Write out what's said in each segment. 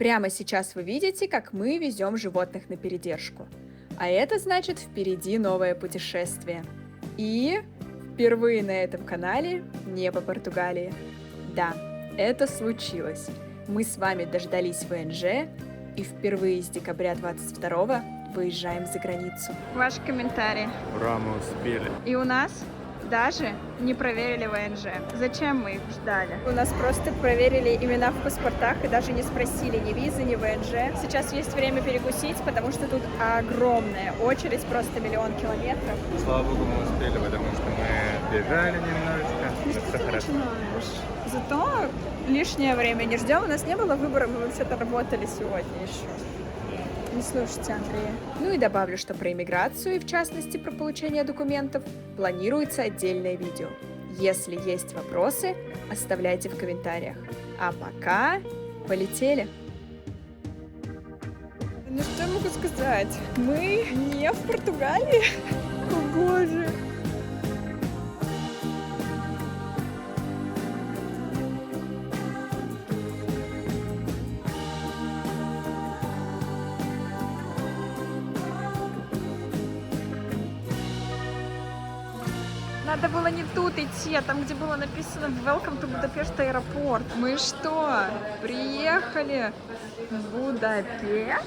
Прямо сейчас вы видите, как мы везем животных на передержку. А это значит, впереди новое путешествие. И впервые на этом канале не по Португалии. Да, это случилось. Мы с вами дождались ВНЖ и впервые с декабря 22 выезжаем за границу. Ваши комментарии. Ура, мы успели. И у нас даже не проверили ВНЖ. Зачем мы их ждали? У нас просто проверили имена в паспортах и даже не спросили ни визы, ни ВНЖ. Сейчас есть время перекусить, потому что тут огромная очередь, просто 1 000 000 километров. Слава богу, мы успели, потому что мы бежали немножечко. Ну что ты начинаешь? Зато лишнее время не ждем. У нас не было выбора, мы вообще-то работали сегодня еще. Не слушайте Андрея. Ну и добавлю, что про иммиграцию и в частности про получение документов планируется отдельное видео. Если есть вопросы, оставляйте в комментариях. А пока полетели! Ну что я могу сказать? Мы не в Португалии. О боже! Надо было не тут идти, а там, где было написано «Welcome to Budapest аэропорт». Мы что, приехали в Будапешт?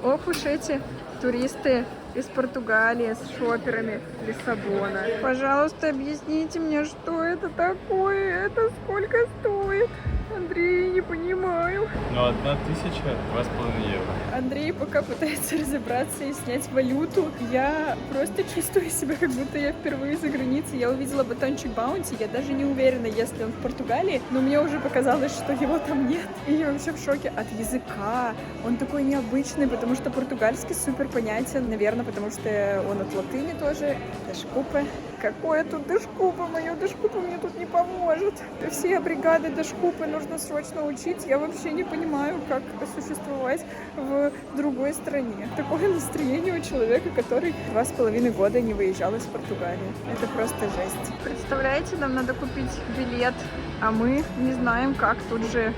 Ох уж эти туристы из Португалии с шоперами Лиссабона. Пожалуйста, объясните мне, что это такое, это сколько стоит? Андрей, не понимаю. Ну, 1000 – 2,5 евро. Андрей пока пытается разобраться и снять валюту. Я просто чувствую себя, как будто я впервые за границей. Я увидела батончик Баунти. Я даже не уверена, если он в Португалии, но мне уже показалось, что его там нет. И я вообще в шоке от языка. Он такой необычный, потому что португальский супер понятен. Наверное, потому что он от латыни тоже. Дашкупе. Какое тут дашкупе? Мое дашкупе мне тут не поможет. Все бригады дашкупе нужно срочно учить. Я вообще не понимаю, как существовать в другой стране. Такое настроение у человека, который 2,5 года не выезжал из Португалии. Это просто жесть. Представляете, нам надо купить билет, а мы не знаем, как, тут же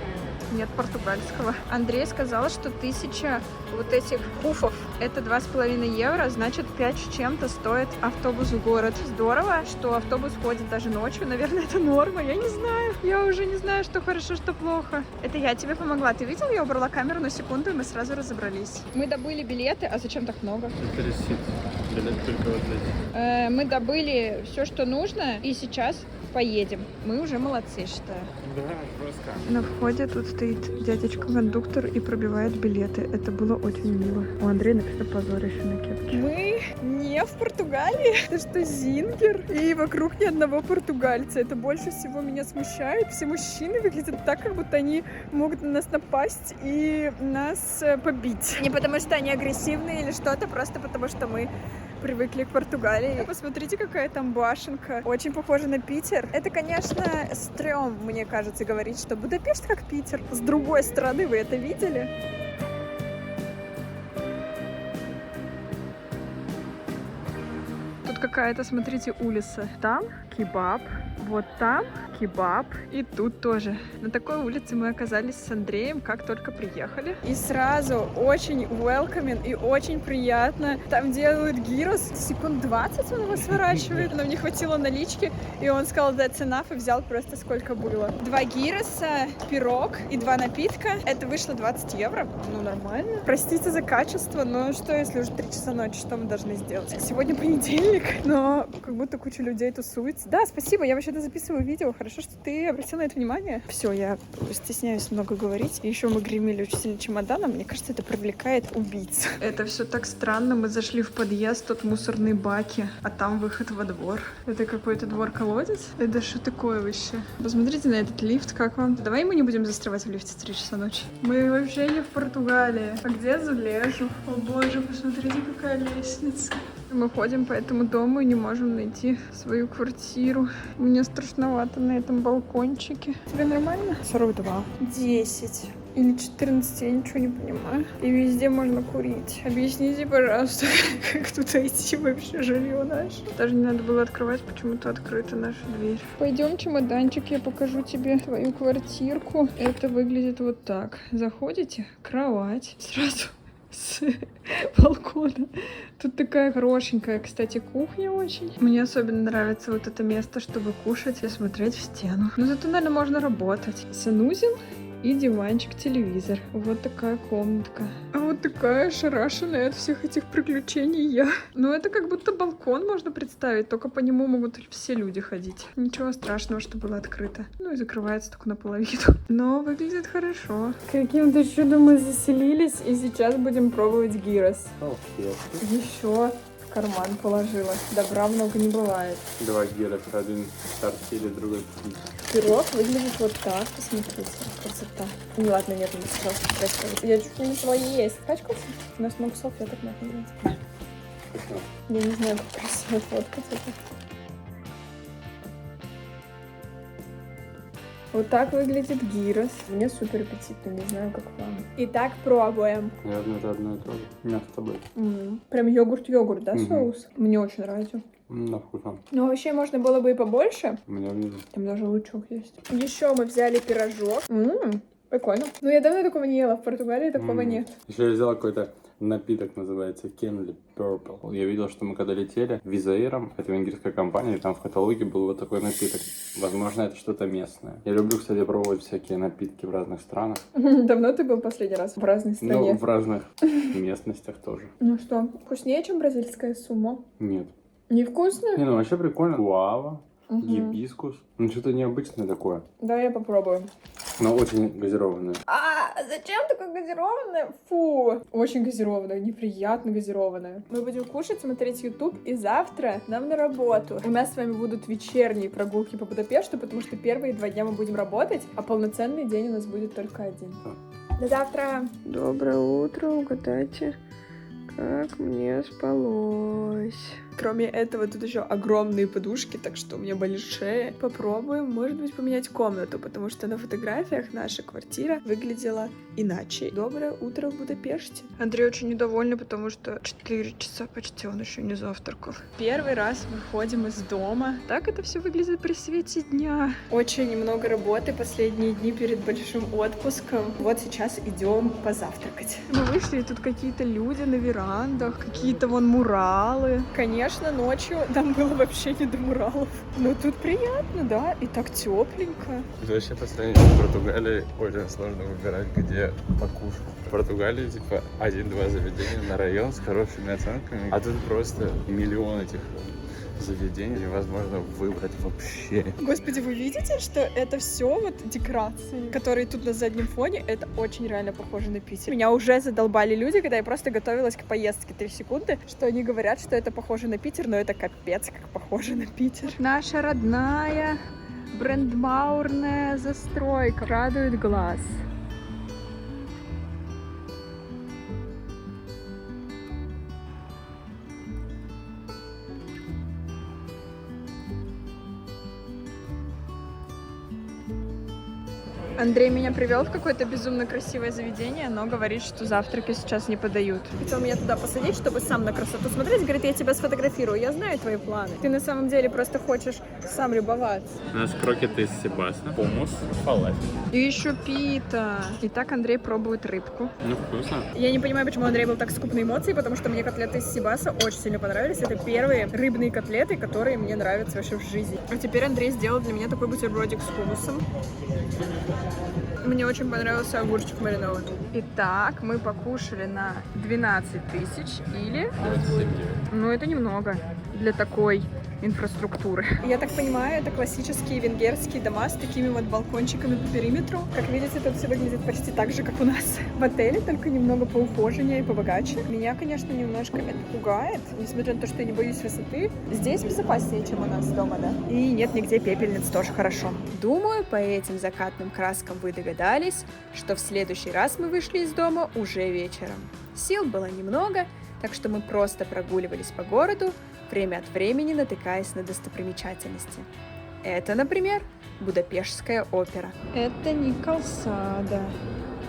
нет португальского. Андрей сказал, что 1000 вот этих пуфов это 2,5 евро, значит 5 с чем-то стоит автобус в город. Здорово, что автобус ходит даже ночью, наверное, это норма, я не знаю. Я уже не знаю, что хорошо, что плохо. Это я тебе помогла. Ты видел, я убрала камеру на секунду, и мы сразу разобрались. Мы добыли билеты, а зачем так много? Это ресит. Билет только вот эти. Мы добыли все, что нужно, и сейчас поедем. Мы уже молодцы, считаю. Да, просто. На входе тут стоит дядечка-кондуктор и пробивает билеты. Это было очень мило. У Андрея написано позорище на кепке. Мы не в Португалии. Это что, Зингер? И вокруг ни одного португальца. Это больше всего меня смущает. Все мужчины выглядят так, как будто они могут на нас напасть и нас побить. Не потому что они агрессивные или что-то, просто потому что мы привыкли к Португалии. Посмотрите, какая там башенка. Очень похожа на Питер. Это, конечно, стрём, мне кажется, говорить, что Будапешт как Питер. С другой стороны, вы это видели? Тут какая-то, смотрите, улица. Там кебаб, вот там кебаб, и тут тоже. На такой улице мы оказались с Андреем, как только приехали. И сразу очень welcoming и очень приятно. Там делают гирос. Секунд 20 он его сворачивает. Нам не хватило налички, и он сказал that's enough и взял просто сколько было. 2 гироса, пирог и 2 напитка. Это вышло 20 евро. Ну, нормально. Простите за качество, но что, если уже 3 часа ночи, что мы должны сделать? Сегодня понедельник, но как будто куча людей тусуется. Да, спасибо, я вообще-то записываю видео. Хорошо, что ты обратил на это внимание. Все, я стесняюсь много говорить. И еще мы гремели очень сильно чемоданом. Мне кажется, это привлекает убийц. Это все так странно. Мы зашли в подъезд, тут мусорные баки, а там выход во двор. Это какой-то двор-колодец? Это что такое вообще? Посмотрите на этот лифт, как вам? Давай мы не будем застревать в лифте в 3 часа ночи. Мы вообще не в Португалии. А где Зулежу? О боже, посмотрите, какая лестница. Мы ходим по этому дому и не можем найти свою квартиру. Мне страшновато на этом балкончике. Тебе нормально? 42. 10. или 14, я ничего не понимаю. И везде можно курить. Объясните, пожалуйста, как тут идти вообще жилье наше. Даже не надо было открывать, почему-то открыта наша дверь. Пойдем, чемоданчик, я покажу тебе твою квартирку. Это выглядит вот так. Заходите, кровать. Сразу с балкона. Тут такая хорошенькая, кстати, кухня очень. Мне особенно нравится вот это место, чтобы кушать и смотреть в стену. Но зато, наверное, можно работать. Санузел и диванчик, телевизор. Вот такая комнатка. А вот такая ошарашенная от всех этих приключений я. Ну, это как будто балкон можно представить, только по нему могут все люди ходить. Ничего страшного, что было открыто. Ну и закрывается только наполовину. Но выглядит хорошо. Каким-то чудом мы заселились, и сейчас будем пробовать гирос. Еще в карман положила. Добра много не бывает. Два гира, один в тортиле, другой в Пирог выглядит вот так. Посмотрите, красота. Ну ладно, нет, не сразу красиво. Я чуть не смогу есть. Пачкался? У нас много салфеток надо взять. Я не знаю, как красиво фоткать это. Вот так выглядит гирос. Мне супер аппетитно, не знаю, как вам. Итак, пробуем. Наверное, это одно и то же. Мясо с тобой. Прям йогурт-йогурт, да, соус? Мне очень нравится. Да, вкусно. Но вообще можно было бы и побольше. У меня внизу. Там даже лучок есть. Еще мы взяли пирожок. Прикольно. Ну, я давно такого не ела. В Португалии такого нет. Еще я взяла какой-то напиток, называется Kenley Purple. Я видел, что мы когда летели Визаиром, это венгерская компания, и там в каталоге был вот такой напиток. Возможно, это что-то местное. Я люблю, кстати, пробовать всякие напитки в разных странах. Давно ты был последний раз в разной стране? Ну, в разных местностях тоже. Ну что, вкуснее, чем бразильская сумо? Нет. Невкусно? Не, ну вообще прикольно. Гуава, гибискус. Ну, что-то необычное такое. Давай я попробую. Но очень газированное. Зачем такое газированное? Фу! Очень газированное, неприятно газированное. Мы будем кушать, смотреть YouTube, и завтра нам на работу. У нас с вами будут вечерние прогулки по Будапешту, потому что первые 2 дня мы будем работать, а полноценный день у нас будет только 1. До завтра! Доброе утро, угадайте, как мне спалось. Кроме этого, тут еще огромные подушки, так что у меня болит шея. Попробуем, может быть, поменять комнату, потому что на фотографиях наша квартира выглядела иначе. Доброе утро в Будапеште. Андрей очень недовольный, потому что 4 часа почти он еще не завтракал. Первый раз выходим из дома. Так это все выглядит при свете дня. Очень много работы последние дни перед большим отпуском. Вот сейчас идем позавтракать. Мы вышли, и тут какие-то люди на верандах, какие-то вон муралы. Конечно, ночью там было вообще не до муралов. Но тут приятно, да, и так тепленько. Это вообще по сравнению с Португалией очень сложно выбирать, где покушать. В Португалии типа 1-2 заведения на район с хорошими оценками, а тут просто миллион этих заведений невозможно выбрать вообще. Господи, вы видите, что это все вот декорации, которые тут на заднем фоне, это очень реально похоже на Питер. Меня уже задолбали люди, когда я просто готовилась к поездке 3 секунды, что они говорят, что это похоже на Питер, но это капец как похоже на Питер. Наша родная брендмаурная застройка радует глаз. Андрей меня привел в какое-то безумно красивое заведение, но говорит, что завтраки сейчас не подают. Хотел меня туда посадить, чтобы сам на красоту смотреть. Говорит, я тебя сфотографирую, я знаю твои планы. Ты на самом деле просто хочешь сам любоваться. У нас крокеты из сибаса, хумус, фалафель. И еще пита. Итак, Андрей пробует рыбку. Ну, вкусно. Я не понимаю, почему Андрей был так скуп на эмоции, потому что мне котлеты из сибаса очень сильно понравились. Это первые рыбные котлеты, которые мне нравятся вообще в жизни. А теперь Андрей сделал для меня такой бутербродик с хумусом. Мне очень понравился огурчик маринованный. Итак, мы покушали на 12 тысяч или... 27. Ну, это немного для такой инфраструктуры. Я так понимаю, это классические венгерские дома с такими вот балкончиками по периметру. Как видите, тут все выглядит почти так же, как у нас в отеле, только немного поухоженнее и побогаче. Меня, конечно, немножко это пугает, несмотря на то, что я не боюсь высоты. Здесь безопаснее, чем у нас дома, да? И нет нигде пепельниц, тоже хорошо. Думаю, по этим закатным краскам вы догадались, что в следующий раз мы вышли из дома уже вечером. Сил было немного, так что мы просто прогуливались по городу, время от времени натыкаясь на достопримечательности. Это, например, Будапештская опера. Это не Калсада.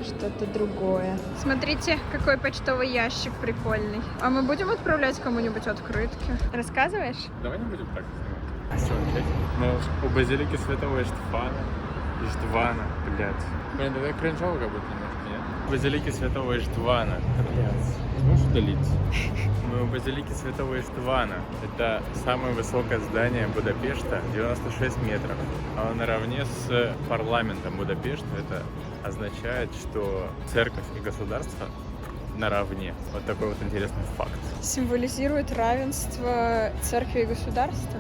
что-то другое. Смотрите, какой почтовый ящик прикольный. А мы будем отправлять кому-нибудь открытки? Рассказываешь? Давай не будем так снимать. А что, опять? Ну, у базилики Святого Иштвана, блядь. Блин, это кринжово как будто немножко, нет? У базилики Святого Иштвана. Блядь, можешь удалить? Мы у базилики Святого Иштвана. Это самое высокое здание Будапешта, 96 метров. Оно наравне с парламентом Будапешта. Это означает, что церковь и государство наравне. Вот такой вот интересный факт. Символизирует равенство церкви и государства.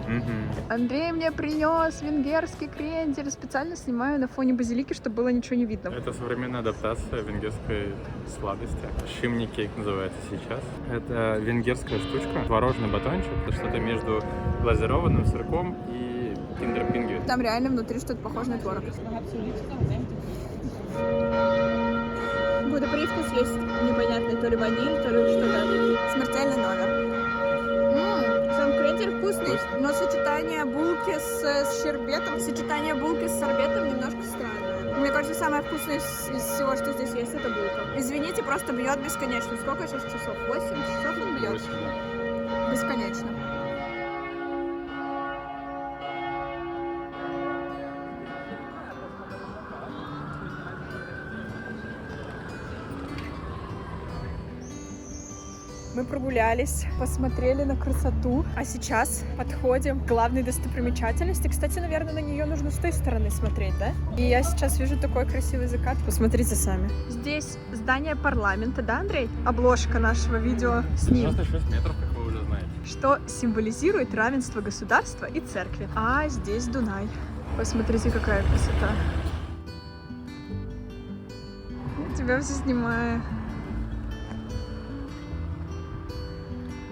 Андрей мне принес венгерский крендель. Специально снимаю на фоне базилики, чтобы было ничего не видно. Это современная адаптация венгерской сладости. Шимни кейк называется сейчас. Это венгерская штучка. Творожный батончик. Это что-то между глазированным сырком и киндер-пингви. Там реально внутри что-то похоже на творог. Какой-то привкус есть непонятный, то ли ваниль, то ли что-то. Смертельный номер. Сам крендель вкусный, но сочетание булки с щербетом, сочетание булки с сорбетом немножко странное. Мне кажется, самое вкусное из всего, что здесь есть, это булка. Извините, просто бьет бесконечно. Сколько сейчас часов? 8 часов он бьет? Бесконечно. Мы прогулялись, посмотрели на красоту, а сейчас подходим к главной достопримечательности. Кстати, наверное, на нее нужно с той стороны смотреть, да? И я сейчас вижу такой красивый закат. Посмотрите сами. Здесь здание парламента, да, Андрей? Обложка нашего видео с ним. 96 метров, как вы уже знаете. Что символизирует равенство государства и церкви. А здесь Дунай. Посмотрите, какая красота. Тебя все снимаю.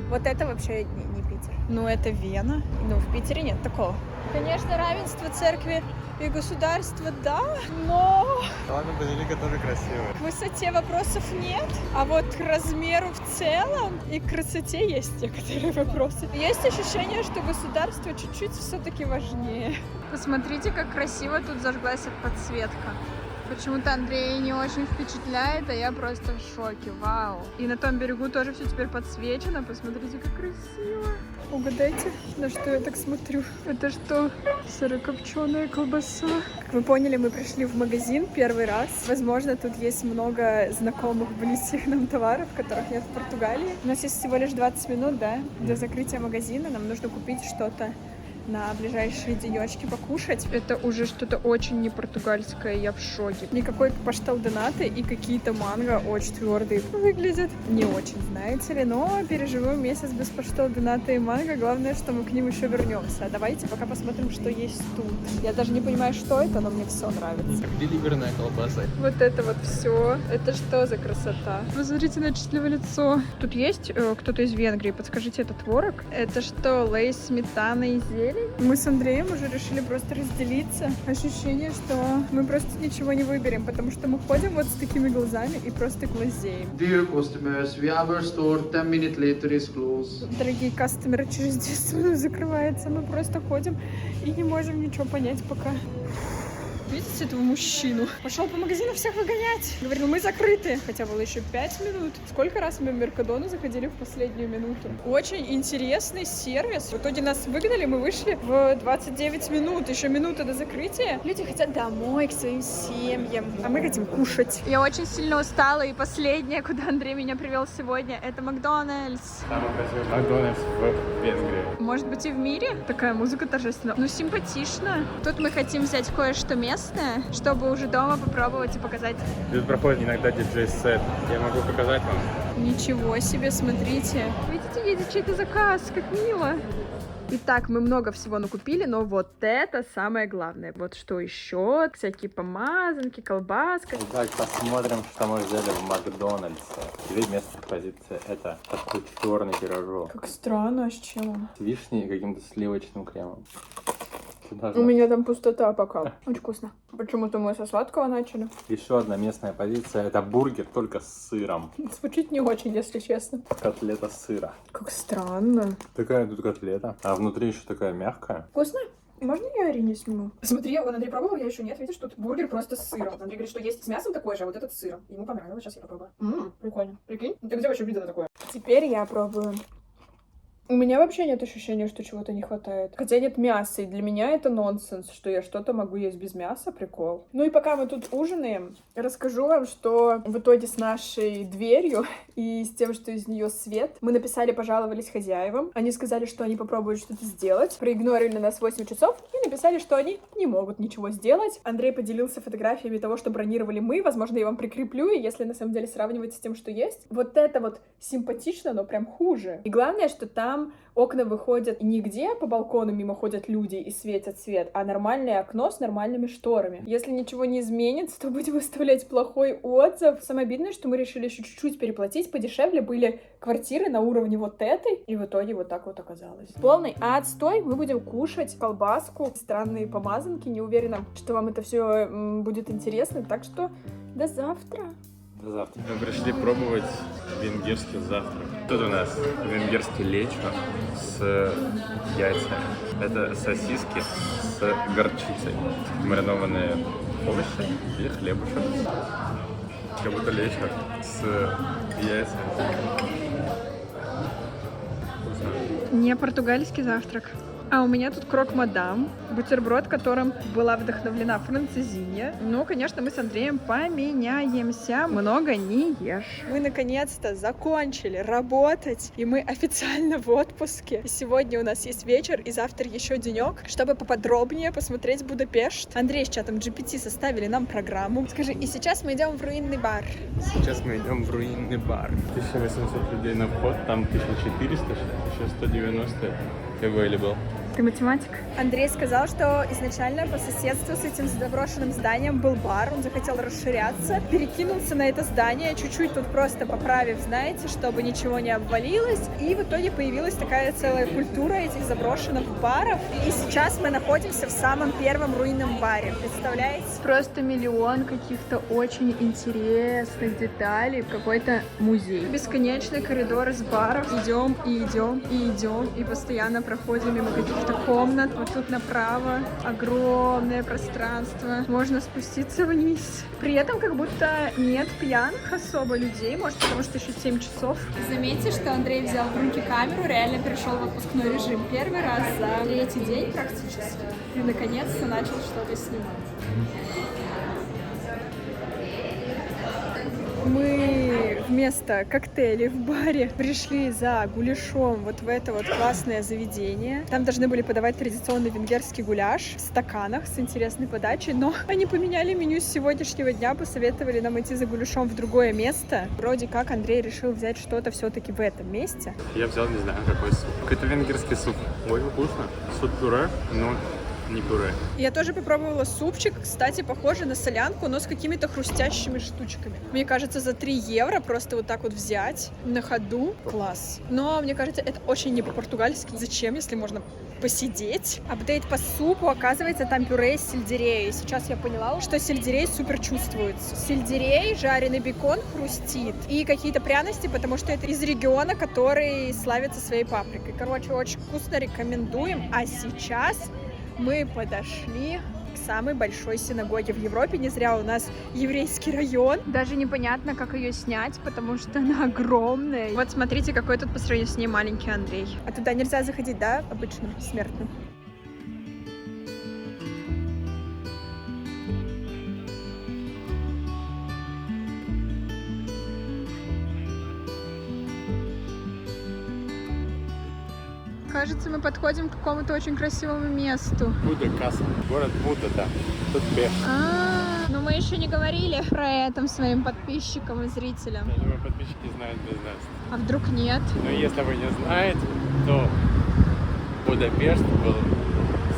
Вот это вообще не Питер. Ну, это Вена. Ну, в Питере нет такого. Конечно, равенство церкви и государства, да, но Ладно, базилика тоже красивая. к высоте вопросов нет, а вот к размеру в целом и к красоте есть некоторые вопросы. Есть ощущение, что государство чуть-чуть все-таки важнее. Посмотрите, как красиво тут зажглась подсветка. Почему-то Андрей не очень впечатляет, а я просто в шоке. Вау. И на том берегу тоже все теперь подсвечено. Посмотрите, как красиво. Угадайте, на что я так смотрю. Это что? Сырокопченая колбаса. Как вы поняли, мы пришли в магазин первый раз. Возможно, тут есть много знакомых, близких нам товаров, которых нет в Португалии. У нас есть всего лишь 20 минут, да, до закрытия магазина. Нам нужно купить что-то на ближайшие денечки покушать. Это уже что-то очень не португальское, я в шоке. Никакой паштал-донаты и какие-то манго очень твердые выглядят. Не очень, знаете ли, но переживем месяц без паштал-доната и манго. Главное, что мы к ним еще вернемся. Давайте пока посмотрим, что есть тут. Я даже не понимаю, что это, но мне все нравится. Деливерная колбаса. Вот это вот все. Это что за красота? Посмотрите на счастливое лицо. Тут есть кто-то из Венгрии. Подскажите, это творог? Это что, лейс, сметана и зелень? Мы с Андреем уже решили просто разделиться. Ощущение, что мы просто ничего не выберем, потому что мы ходим вот с такими глазами и просто глазеем. Dear customers, we have our store 10 minutes later is closed. Дорогие кастомеры, через 10 минут закрывается. Мы просто ходим и не можем ничего понять пока. Видите этого мужчину? Пошел по магазину всех выгонять. Говорил, мы закрыты. Хотя было еще 5 минут. Сколько раз мы в Меркадону заходили в последнюю минуту? Очень интересный сервис. В итоге нас выгнали, мы вышли в 29 минут. Еще минута до закрытия. Люди хотят домой, к своим семьям. А мы хотим кушать. Я очень сильно устала. И последнее, куда Андрей меня привел сегодня, это Макдональдс. Самый красивый Макдональдс в Венгрии. Может быть, и в мире? Такая музыка торжественная. Ну, симпатично. Тут мы хотим взять кое-что местное, чтобы уже дома попробовать и показать. Тут проходит иногда диджей-сет. Я могу показать вам. Ничего себе, смотрите. Видите, едет чей-то заказ, как мило. Итак, мы много всего накупили, но вот это самое главное. Вот что еще? Всякие помазанки, колбаска. Итак, посмотрим, что мы взяли в Макдональдсе. Две местных позиции. Это такой черный пирожок. Как странно, а с чем он? С вишней и каким-то сливочным кремом. У меня там пустота пока. Очень вкусно. Почему-то мы со сладкого начали. Еще одна местная позиция. Это бургер только с сыром. Звучит не очень, если честно. Котлета сыра. Как странно. Такая тут котлета. А внутри еще такая мягкая. Вкусно? Можно я Арине сниму? Смотри, он Андрей пробовал, я еще нет. Видишь, тут бургер просто с сыром. Андрей говорит, что есть с мясом такой же, а вот этот с сыром. Ему понравилось, сейчас я попробую. Прикольно. Прикинь? Ты где вообще видела такое? Теперь я пробую. У меня вообще нет ощущения, что чего-то не хватает. Хотя нет мяса, и для меня это нонсенс, что я что-то могу есть без мяса, прикол. Ну и пока мы тут ужинаем, расскажу вам, что в итоге с нашей дверью и с тем, что из нее свет, мы написали, пожаловались хозяевам. Они сказали, что они попробуют что-то сделать, проигнорили нас 8 часов и написали, что они не могут ничего сделать. Андрей поделился фотографиями того, что бронировали мы, возможно, я вам прикреплю, и если на самом деле сравнивать с тем, что есть, вот это вот симпатично, но прям хуже. И главное, что там окна выходят не где по балкону мимо ходят люди и светят свет, а нормальное окно с нормальными шторами. Если ничего не изменится, то будем выставлять плохой отзыв. Самое обидное, что мы решили еще чуть-чуть переплатить, подешевле были квартиры на уровне вот этой, и в итоге вот так вот оказалось. Полный отстой. Мы будем кушать колбаску, странные помазанки. Не уверена, что вам это все будет интересно, так что до завтра. До завтра. Мы пришли пробовать венгерский завтрак. Тут у нас венгерский лечо с яйцами. Это сосиски с горчицей, маринованные овощи и хлебушек. Как будто лечо с яйцами. Вкусно. Не португальский завтрак. А у меня тут крок-мадам, бутерброд, которым была вдохновлена французиня. Ну, конечно, мы с Андреем поменяемся. Много не ешь. Мы, наконец-то, закончили работать, и мы официально в отпуске. Сегодня у нас есть вечер, и завтра еще денек, чтобы поподробнее посмотреть Будапешт. Андрей с чатом GPT составили нам программу. Скажи, и сейчас мы идем в руинный бар. Сейчас мы идем в руинный бар. 1800 людей на вход, там 1400, еще 190 available. Ты математик? Андрей сказал, что изначально по соседству с этим заброшенным зданием был бар, он захотел расширяться, перекинулся на это здание, чуть-чуть тут просто поправив, знаете, чтобы ничего не обвалилось, и в итоге появилась такая целая культура этих заброшенных баров, и сейчас мы находимся в самом первом руинном баре, представляете? Просто миллион каких-то очень интересных деталей, какой-то музей. Бесконечный коридор из баров. Идем и идем и идем, и постоянно проходим мимо каких-то комнат. Вот тут направо огромное пространство. Можно спуститься вниз. При этом как будто нет пьяных особо людей, может, потому что еще 7 часов. Заметьте, что Андрей взял в руки камеру, реально перешел в отпускной режим. Первый раз за 3-й день практически. И наконец-то начал что-то снимать. Мы вместо коктейлей в баре пришли за гуляшом вот в это вот классное заведение. Там должны были подавать традиционный венгерский гуляш в стаканах с интересной подачей, но они поменяли меню с сегодняшнего дня, посоветовали нам идти за гуляшом в другое место. Вроде как Андрей решил взять что-то все-таки в этом месте. Я взял, не знаю, какой суп. Какой-то венгерский суп. Ой, вкусно. Суп-пюре, но не пюре. Я тоже попробовала супчик, кстати, похоже на солянку, но с какими-то хрустящими штучками. Мне кажется, за 3 евро просто вот так вот взять на ходу. Класс. Но мне кажется, это очень не по-португальски. Зачем, если можно посидеть? Апдейт по супу. Оказывается, там пюре из сельдерея. И сейчас я поняла, что сельдерей супер чувствуется. Сельдерей, жареный бекон хрустит. И какие-то пряности, потому что это из региона, который славится своей паприкой. Короче, очень вкусно, рекомендуем. А сейчас мы подошли к самой большой синагоге в Европе. Не зря у нас еврейский район. Даже непонятно, как ее снять, потому что она огромная. Вот смотрите, какой тут по сравнению с ней маленький Андрей. А туда нельзя заходить, да, обычным смертным? Кажется, мы подходим к какому-то очень красивому месту. Будапешт. Город Буда, да. Тут Бешт. Но мы еще не говорили про это своим подписчикам и зрителям. Я думаю, подписчики знают без нас. А вдруг нет? Но если вы не знаете, то Будапешт был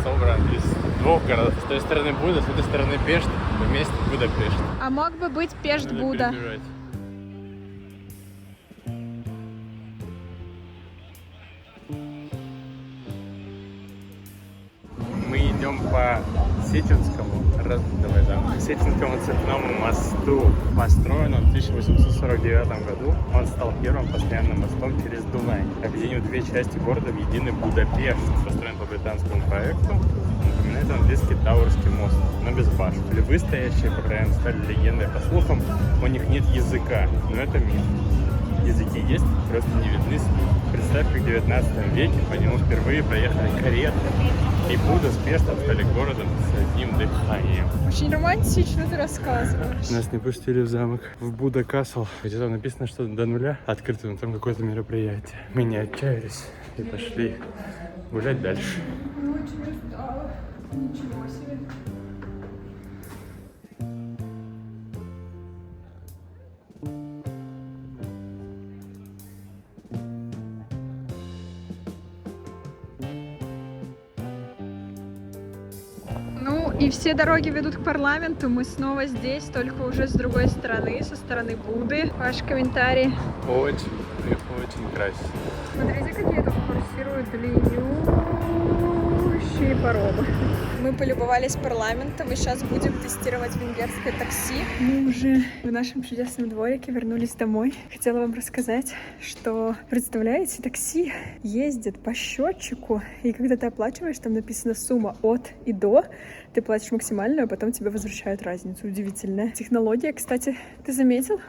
собран из 2 городов. С той стороны Буда, с этой стороны Пешт, вместе Будапешт. А мог бы быть Пешт-Буда. Мы идем по Сеченскому Давай, да. К Сетинскому цепному мосту. Построен он в 1849 году. Он стал первым постоянным мостом через Дунай, объединив две части города в единый Будапешт. Построен по британскому проекту. Напоминает английский Тауэрский мост, но без башен. Львы, стоящие по краям, стали легендой. По слухам, у них нет языка, но это миф. Языки есть, просто не видны с них. Представь, как в 19 веке по нему впервые проехали кареты, и Буда с Пештом стали городом с одним дыханием. Очень романтично ты рассказываешь. Нас не пустили в замок, в Буда Касл, где там написано, что до нуля открыто, но там какое-то мероприятие. Мы не отчаялись и пошли гулять дальше. Очень устала. Ничего себе. Ну и все дороги ведут к парламенту. Мы снова здесь, только уже с другой стороны, со стороны Буды. Ваш комментарий? Очень и очень красиво. Смотрите, какие тут курсируют длиннющие паромы. Мы полюбовались парламентом и сейчас будем тестировать венгерское такси. Мы уже в нашем чудесном дворике вернулись домой. Хотела вам рассказать, что, представляете, такси ездит по счетчику, и когда ты оплачиваешь, там написана сумма от и до, ты платишь максимальную, а потом тебе возвращают разницу. Удивительная технология. Кстати, ты заметил,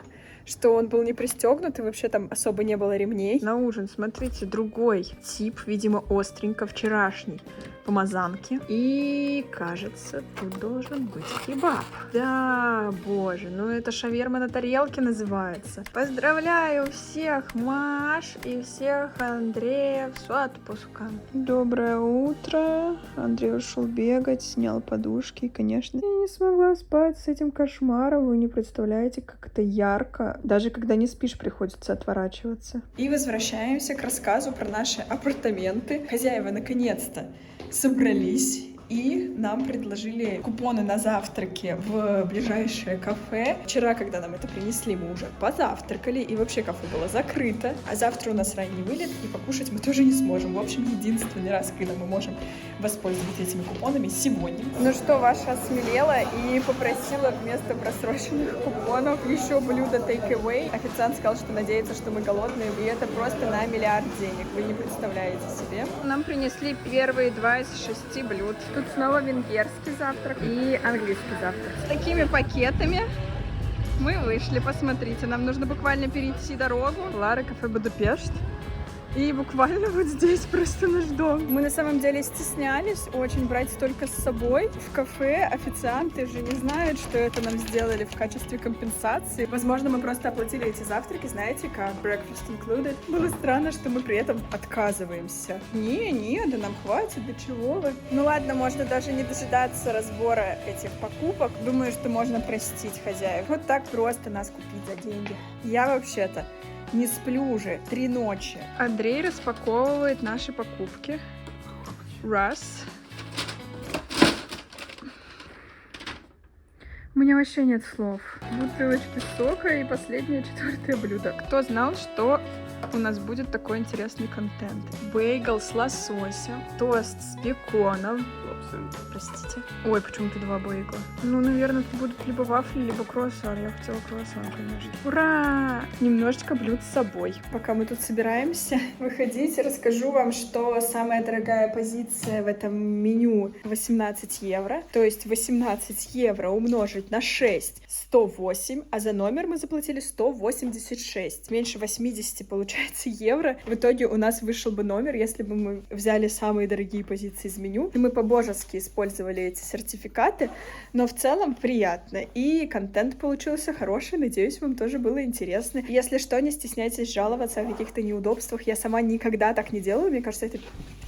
что он был не пристегнут и вообще там особо не было ремней? На ужин, смотрите, другой тип, видимо, остренько вчерашний. Помазанки. И, кажется, тут должен быть кебаб. Да, боже, ну это шаверма на тарелке называется. Поздравляю всех Маш и всех Андреев с отпуском. Доброе утро. Андрей ушел бегать, снял подушки. И, конечно, я не смогла спать с этим кошмаром. Вы не представляете, как это ярко. Даже когда не спишь, приходится отворачиваться. И возвращаемся к рассказу про наши апартаменты. Хозяева наконец-то собрались и нам предложили купоны на завтраки в ближайшее кафе. Вчера, когда нам это принесли, мы уже позавтракали, и вообще кафе было закрыто. А завтра у нас ранний вылет, и покушать мы тоже не сможем. В общем, единственный раз, когда мы можем воспользоваться этими купонами, сегодня. Ну что, Ваша осмелела и попросила вместо просроченных купонов еще блюдо take-away. Официант сказал, что надеется, что мы голодные, и это просто на миллиард денег. Вы не представляете себе. Нам принесли первые 2 из 6 блюд. Тут снова венгерский завтрак и английский завтрак. С такими пакетами мы вышли, посмотрите. Нам нужно буквально перейти дорогу. Лара, кафе Будапешт. И буквально вот здесь просто наш дом. Мы на самом деле стеснялись очень брать столько с собой. В кафе официанты же не знают, что это нам сделали в качестве компенсации. Возможно, мы просто оплатили эти завтраки, знаете, как breakfast included. Было странно, что мы при этом отказываемся. Не, да нам хватит, до чего вы? Ну ладно, можно даже не дожидаться разбора этих покупок. Думаю, что можно простить хозяев. Вот так просто нас купить за деньги. Я вообще-то не сплю уже 3 ночи. Андрей распаковывает наши покупки. Раз. У меня вообще нет слов. Бутылочки сока и последнее 4-е блюдо. Кто знал, что у нас будет такой интересный контент? Бейгл с лососем, тост с беконом. Простите. Ой, почему-то 2 бейгла. Ну, наверное, это будут либо вафли, либо круассан. Я хотела круассан, конечно. Ура! Немножечко блюд с собой. Пока мы тут собираемся выходить, расскажу вам, что самая дорогая позиция в этом меню 18 евро. То есть 18 евро умножить на 6 — 108, а за номер мы заплатили 186. Меньше 80 получается евро. В итоге у нас вышел бы номер, если бы мы взяли самые дорогие позиции из меню. И мы по-божески использовали эти сертификаты, но в целом приятно. И контент получился хороший, надеюсь, вам тоже было интересно. Если что, не стесняйтесь жаловаться о каких-то неудобствах. Я сама никогда так не делаю, мне кажется, это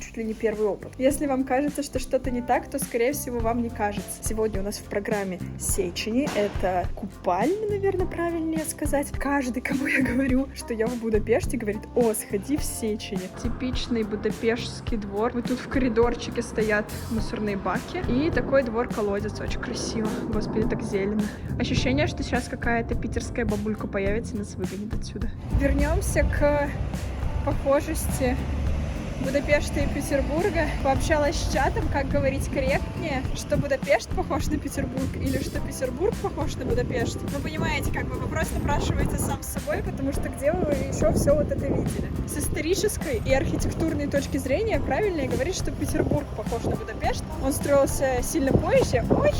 чуть ли не первый опыт. Если вам кажется, что что-то не так, то, скорее всего, вам не кажется. Сегодня у нас в программе Сечени, это купальня, наверное, правильнее сказать. Каждый, кому я говорю, что я в Будапеште, говорит: о, сходи в Сечени. Типичный будапештский двор. Вот тут в коридорчике стоят мусорные баки. И такой двор-колодец. Очень красиво. Господи, так зелено. Ощущение, что сейчас какая-то питерская бабулька появится и нас выгонит отсюда. Вернемся к похожести Будапешта и Петербурга. Пообщалась с чатом, как говорить корректнее, что Будапешт похож на Петербург или что Петербург похож на Будапешт. Вы понимаете, как бы вопрос напрашивается сам с собой, потому что где вы еще все вот это видели? С исторической и архитектурной точки зрения правильнее говорить, что Петербург похож на Будапешт. Он строился сильно позже. Ой,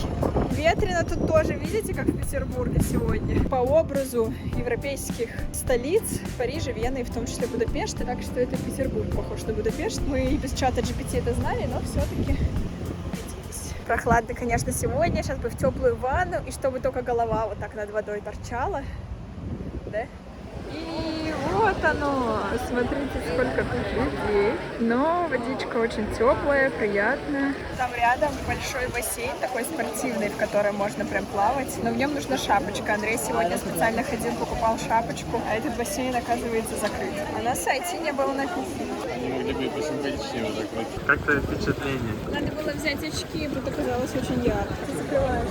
ветрено тут тоже, видите, как в Петербурге сегодня. По образу европейских столиц, Парижа, Вены и в том числе Будапешта, так что это Петербург похож на Будапешт. Мы и без чата GPT это знали, но все-таки убедились. Прохладно, конечно, сегодня. Сейчас бы в теплую ванну, и чтобы только голова вот так над водой торчала. Да? И вот оно. Смотрите, сколько тут людей. Но водичка очень теплая, приятная. Там рядом большой бассейн, такой спортивный, в котором можно прям плавать. Но в нем нужна шапочка. Андрей сегодня специально ходил, покупал шапочку, а этот бассейн, оказывается, закрыт. А на сайте не было написано. Они могли бы посимпатичнее вот так вот. Как-то впечатление. Надо было взять очки, тут оказалось очень ярко. Ты закрываешь.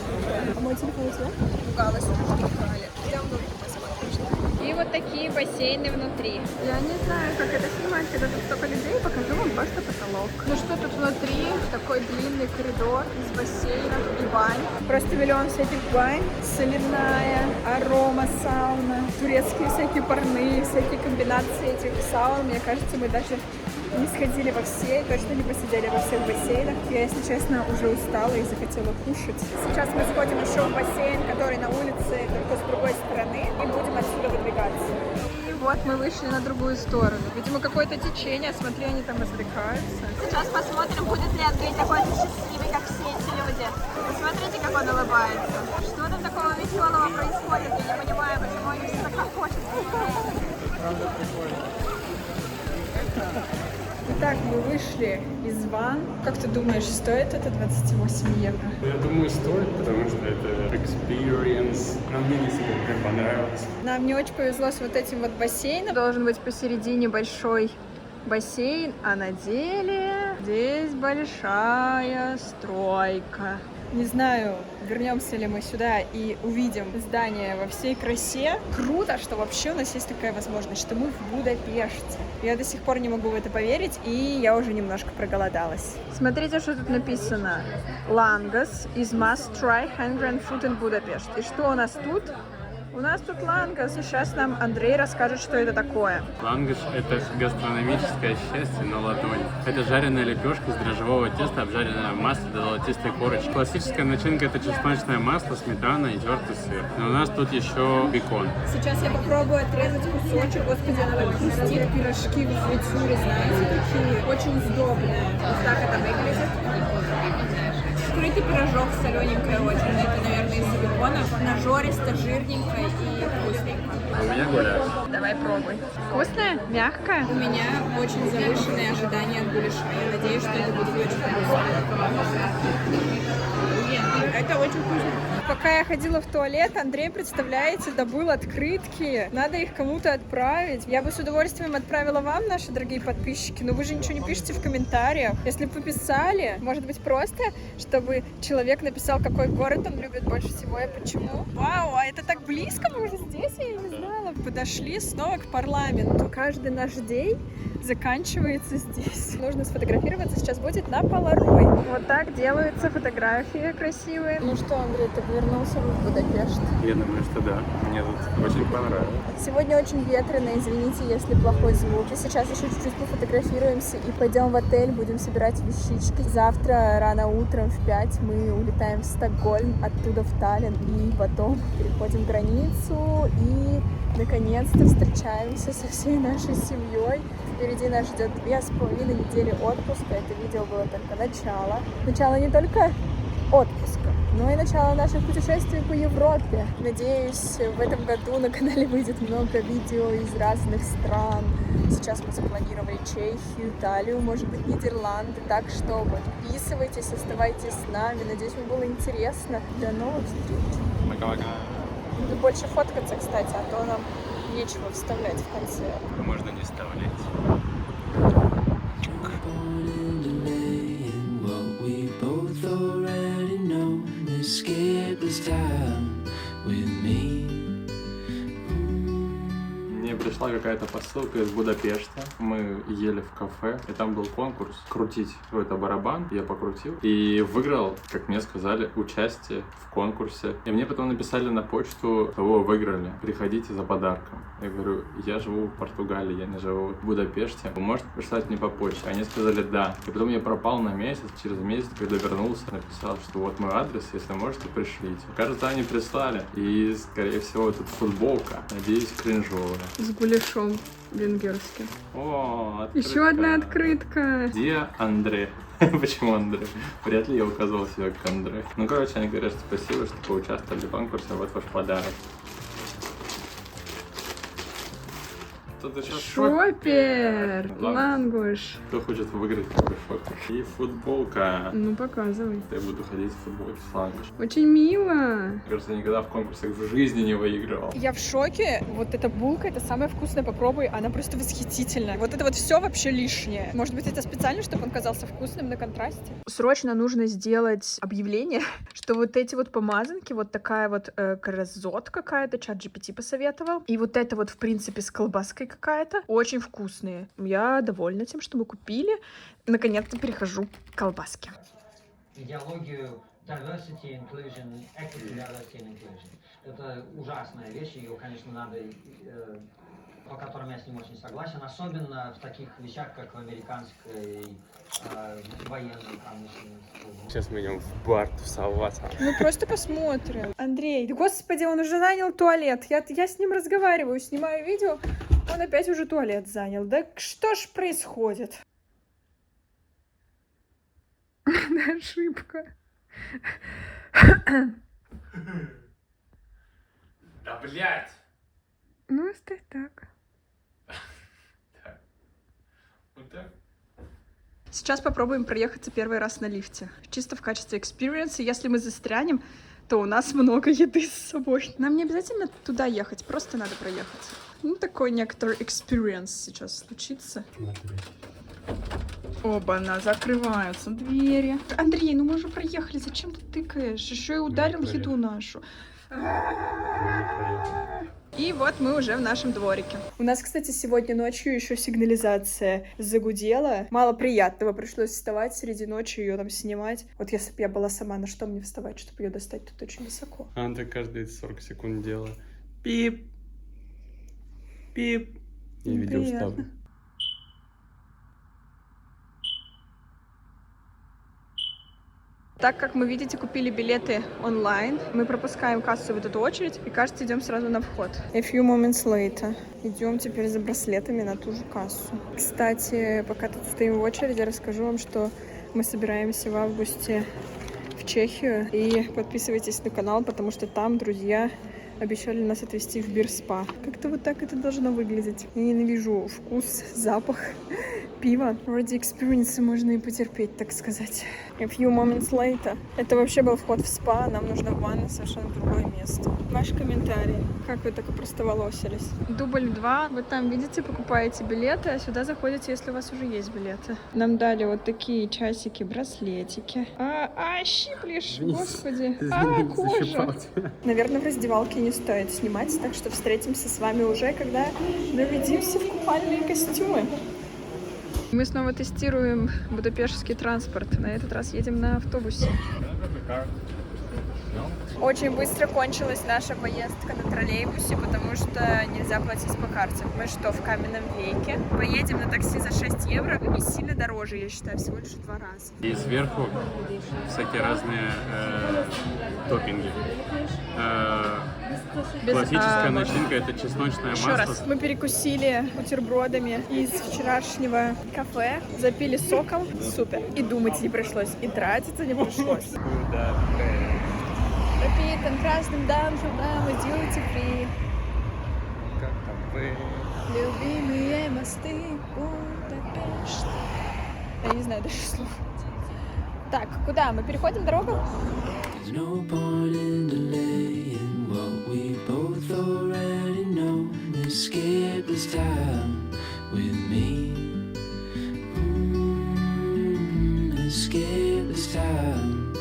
А мой телефон у тебя? Пугалась, украли. Идем внутрь посмотрим, что. И вот такие бассейны внутри. Я не знаю, как это снимать, когда тут столько людей. Покажу вам просто потолок. Ну что тут внутри? Такой длинный коридор из бассейнов и бань. Просто миллион всяких бань. Соляная, арома, сауна, турецкие всякие парные, всякие комбинации этих саун. Мне кажется, мы даже не сходили во все, точно не посидели во всех бассейнах. Я, если честно, уже устала и захотела кушать. Сейчас мы сходим еще в бассейн, который на улице, только с другой стороны, и будем отсюда выдвигаться. И вот мы вышли на другую сторону. Видимо, какое-то течение. Смотри, они там развлекаются. Сейчас посмотрим, будет ли Андрей такой же счастливый, как все эти люди. Посмотрите, как он улыбается. Что там такого веселого происходит? Я не понимаю, почему они все так хотят. Правда, прикольно. Итак, мы вышли из ван. Как ты думаешь, стоит это 28 евро? Я думаю, стоит, потому что это experience. Но мне не сильно прям понравилось. Нам не очень повезло с вот этим вот бассейном. Должен быть посередине большой бассейн, а на деле здесь большая стройка. Не знаю, вернемся ли мы сюда и увидим здание во всей красе. Круто, что вообще у нас есть такая возможность, что мы в Будапеште. Я до сих пор не могу в это поверить, и я уже немножко проголодалась. Смотрите, что тут написано. Langus is must try Hungarian food in Budapest. И что у нас тут? У нас тут лангос, и сейчас нам Андрей расскажет, что это такое. Лангуш – это гастрономическое счастье на ладони. Это жареная лепешка из дрожжевого теста, обжаренная в масле до золотистой корочки. Классическая начинка – это чесночное масло, сметана и тертый сыр. Но у нас тут еще бекон. Сейчас я попробую отрезать кусочек. Господи, она так хрустит. Пирожки в фритюре, знаете, какие очень сдобные. Вот так это выглядит. Открытый пирожок солененькая очень. Это, наверное, из бекона. Нажористо, жирненько и вкусненько. А у меня гуляш. Давай пробуй. Вкусная? Мягкая? У меня очень завышенные ожидания от гуляша. Я надеюсь, что это будет очень вкусно. Это очень вкусно. Пока я ходила в туалет, Андрей, представляете, добыл открытки. Надо их кому-то отправить. Я бы с удовольствием отправила вам, наши дорогие подписчики, но вы же ничего не пишете в комментариях. Если бы вы писали, может быть, просто, чтобы человек написал, какой город он любит больше всего и почему. Вау, а это так близко, мы уже здесь, я не знала. Подошли снова к парламенту. Каждый наш день заканчивается здесь. Нужно сфотографироваться, сейчас будет на поларой. Вот так делаются фотографии красивые. Ну что, Андрей, ты вернулся в Будапешт? Я думаю, что да. Мне тут очень понравилось. Сегодня очень ветрено, извините, если плохой звук. Сейчас еще чуть-чуть пофотографируемся и пойдем в отель, будем собирать вещички. Завтра рано утром в 5 мы улетаем в Стокгольм, оттуда в Таллин, и потом переходим границу и наконец-то встречаемся со всей нашей семьей. Впереди нас ждет 2,5 недели отпуска. Это видео было только начало. Начало не только отпуска, но и начало наших путешествий по Европе. Надеюсь, в этом году на канале выйдет много видео из разных стран. Сейчас мы запланировали Чехию, Италию, может быть, Нидерланды. Так что подписывайтесь, оставайтесь с нами. Надеюсь, вам было интересно. До новых встреч. Пока-пока. Буду больше фоткаться, кстати, а то нам нечего вставлять в конце. Можно не вставлять. Мне пришла какая-то посылка из Будапешта. Мы ели в кафе, и там был конкурс крутить какой-то барабан. Я покрутил и выиграл, как мне сказали, участие в конкурсе. И мне потом написали на почту, кого выиграли. Приходите за подарком. Я говорю, я живу в Португалии, я не живу в Будапеште. Вы можете прислать мне по почте? Они сказали да. И потом я пропал на месяц. Через месяц, когда вернулся, написал, что вот мой адрес, если можете, пришлите. Кажется, они прислали. И, скорее всего, тут футболка. Надеюсь, кринжовая. С гуляшом венгерским. О, открытка. Еще одна открытка. Где Андре? Почему Андре? Вряд ли я указывал себя как Андре. Ну, короче, они говорят, что спасибо, что поучаствовали в конкурсе. Вот ваш подарок. Тут еще Шопер! Лангуш. Кто хочет выиграть такой шопер? И футболка. Ну, показывай. Я буду ходить в футболке с лангуш. Очень мило. Мне кажется, я никогда в конкурсах в жизни не выигрывал. Я в шоке. Вот эта булка, это самая вкусная, попробуй. Она просто восхитительная. Вот это вот все вообще лишнее. Может быть, это специально, чтобы он казался вкусным на контрасте? Срочно нужно сделать объявление, что вот эти вот помазанки, вот такая вот красот какая-то, чат GPT посоветовал, и вот это вот, в принципе, с колбаской какая-то, очень вкусные. Я довольна тем, что мы купили. Наконец-то перехожу к колбаске. Идеологию diversity, inclusion, equity, diversity and inclusion. Это ужасная вещь, ее, конечно, надо, по которым я с ним очень согласен, особенно в таких вещах, как в американской военной промышленности. Сейчас мы идем в бар тусоваться. Ну просто посмотрим. Андрей, господи, он уже занял туалет. Я с ним разговариваю, снимаю видео, он опять уже туалет занял. Да что ж происходит? Ошибка. Да, блядь! Ну, оставь так. Вот так? Сейчас попробуем проехаться первый раз на лифте. Чисто в качестве экспириенса. Если мы застрянем, то у нас много еды с собой. Нам не обязательно туда ехать, просто надо проехаться. Ну, такой некоторый экспириенс сейчас случится. Оба-на, закрываются двери. Андрей, ну мы уже проехали, зачем ты тыкаешь? Еще и ударил еду нашу. И вот мы уже в нашем дворике. У нас, кстати, сегодня ночью еще сигнализация загудела. Мало приятного, пришлось вставать среди ночи, ее там снимать. Вот если бы я была сама, на что мне вставать, чтобы ее достать тут очень высоко? Она так каждые 40 секунд делала. Пип. Пип. Я видео Неприятно. вставлю. Так как мы, видите, купили билеты онлайн, мы пропускаем кассу в эту очередь и, кажется, идем сразу на вход. A few moments later. Идем теперь за браслетами на ту же кассу. Кстати, пока тут стоим в очереди, расскажу вам, что мы собираемся в августе в Чехию. И подписывайтесь на канал, потому что там друзья обещали нас отвезти в бир-спа. Как-то вот так это должно выглядеть. Я ненавижу вкус, запах пива. Ради экспириенса можно и потерпеть, так сказать. A few moments later. Это вообще был вход в спа, нам нужно в ванну, совершенно другое место. Ваши комментарии. Как вы так опростоволосились? Дубль 2. Вы там, видите, покупаете билеты, а сюда заходите, если у вас уже есть билеты. Нам дали вот такие часики, браслетики. Щиплешь, господи. Кожа. Наверное, в раздевалке не стоит снимать, так что встретимся с вами уже, когда нарядимся в купальные костюмы. Мы снова тестируем будапештский транспорт. На этот раз едем на автобусе. Очень быстро кончилась наша поездка на троллейбусе, потому что нельзя платить по карте. Мы что, в каменном веке? Поедем на такси за 6 евро. Не сильно дороже, я считаю, всего лишь в 2 раза. И сверху всякие разные топпинги. Классическая начинка — это чесночное Еще масло. раз, мы перекусили бутербродами из вчерашнего кафе, запили соком. Супер. И думать не пришлось, и тратиться не пришлось. Пропитан красным данжем, и duty free. Любимые мосты Будапешта. Я не знаю даже слов. Так, куда? Мы переходим дорогу? There's no point in delaying what we both already know. Escape this time with me. Escape this time.